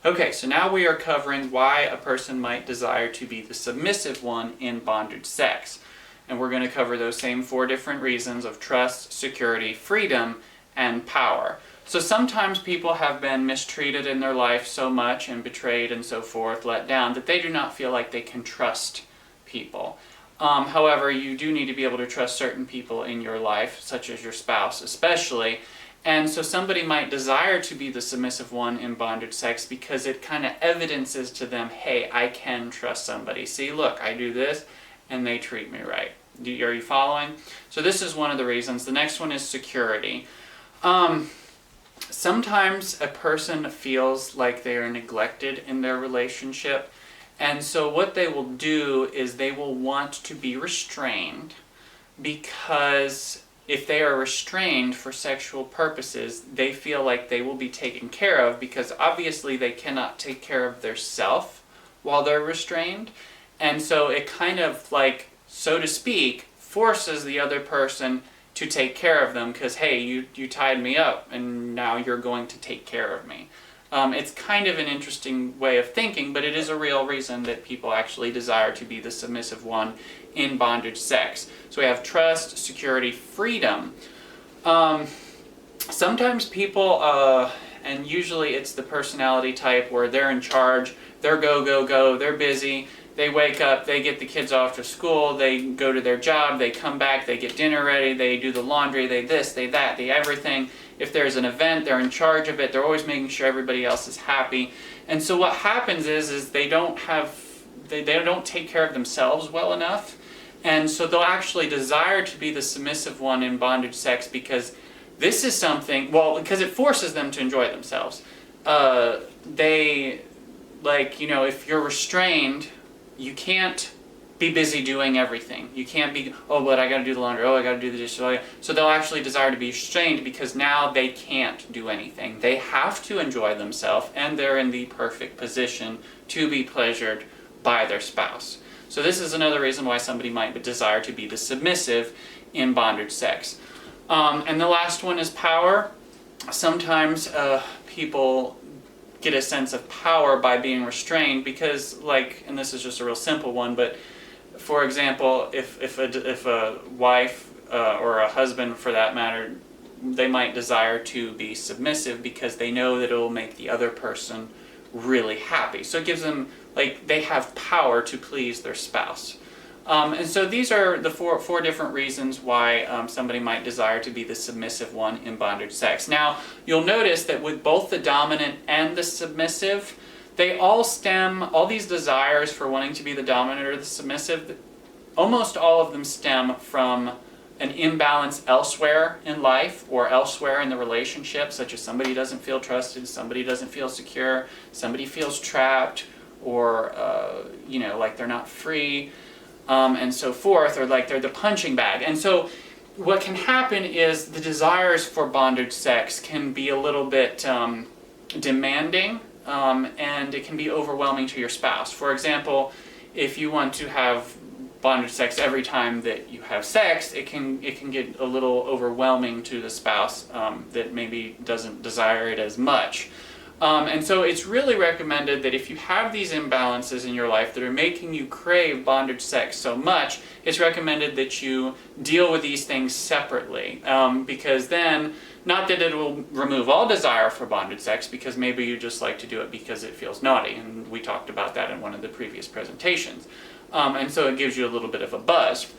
Okay, so now we are covering why a person might desire to be the submissive one in bondage sex. And we're going to cover those same 4 different reasons of trust, security, freedom, and power. So sometimes people have been mistreated in their life so much and betrayed and so forth, let down, that they do not feel like they can trust people. However, you do need to be able to trust certain people in your life, such as your spouse especially. And so somebody might desire to be the submissive one in bondage sex because it kind of evidences to them, hey, I can trust somebody. See, look, I do this and they treat me right. Are you following? So this is one of the reasons. The next one is security. Sometimes a person feels like they are neglected in their relationship. And so what they will do is they will want to be restrained, because if they are restrained for sexual purposes, they feel like they will be taken care of, because obviously they cannot take care of their self while they're restrained. And so it kind of, like, so to speak, forces the other person to take care of them, because, hey, you tied me up and now you're going to take care of me. It's kind of an interesting way of thinking, but it is a real reason that people actually desire to be the submissive one in bondage sex. So we have trust, security, freedom. Sometimes people, and usually it's the personality type where they're in charge, they're go, go, go, they're busy, they wake up, they get the kids off to school, they go to their job, they come back, they get dinner ready, they do the laundry, they this, they that, they everything. If there's an event, they're in charge of it, they're always making sure everybody else is happy. And so what happens is they don't take care of themselves well enough. And so they'll actually desire to be the submissive one in bondage sex, because this is something, well, because it forces them to enjoy themselves. If you're restrained, you can't be busy doing everything. You can't be, oh, but I gotta do the laundry, oh, I gotta do the dishes. So they'll actually desire to be restrained, because now they can't do anything. They have to enjoy themselves, and they're in the perfect position to be pleasured by their spouse. So this is another reason why somebody might desire to be the submissive in bondage sex. And the last one is power. Sometimes people get a sense of power by being restrained because, and this is just a real simple one, but for example, if a wife or a husband for that matter, they might desire to be submissive because they know that it will make the other person really happy. So it gives them, they have power to please their spouse. And so these are the four different reasons why somebody might desire to be the submissive one in bondage sex. Now, you'll notice that with both the dominant and the submissive, they all these desires for wanting to be the dominant or the submissive, almost all of them stem from an imbalance elsewhere in life or elsewhere in the relationship, such as somebody doesn't feel trusted, somebody doesn't feel secure, somebody feels trapped, or like they're not free, and so forth, or like they're the punching bag. And so what can happen is the desires for bondage sex can be a little bit demanding, and it can be overwhelming to your spouse. For example, if you want to have bondage sex every time that you have sex, it can get a little overwhelming to the spouse that maybe doesn't desire it as much. And so it's really recommended that if you have these imbalances in your life that are making you crave bondage sex so much, it's recommended that you deal with these things separately, because then, not that it will remove all desire for bondage sex, because maybe you just like to do it because it feels naughty, and we talked about that in one of the previous presentations. And so it gives you a little bit of a buzz.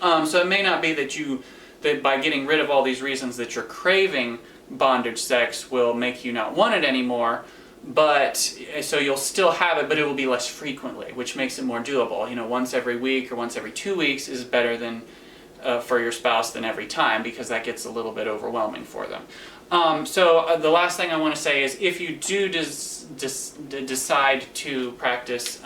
So it may not be that by getting rid of all these reasons that you're craving bondage sex will make you not want it anymore, but so you'll still have it, but it will be less frequently, which makes it more doable. Once every week or once every 2 weeks is better than for your spouse than every time, because that gets a little bit overwhelming for them. So the last thing I want to say is, if you do decide to practice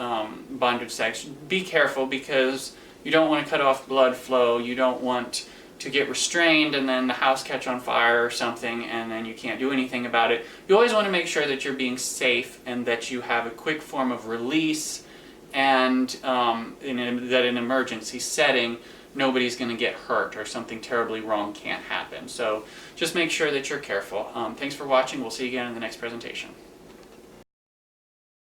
bondage sex, be careful, because you don't want to cut off blood flow. You don't want to get restrained and then the house catch on fire or something, and then you can't do anything about it. You always want to make sure that you're being safe and that you have a quick form of release, and that in an emergency setting, nobody's going to get hurt or something terribly wrong can't happen. So just make sure that you're careful. Thanks for watching. We'll see you again in the next presentation.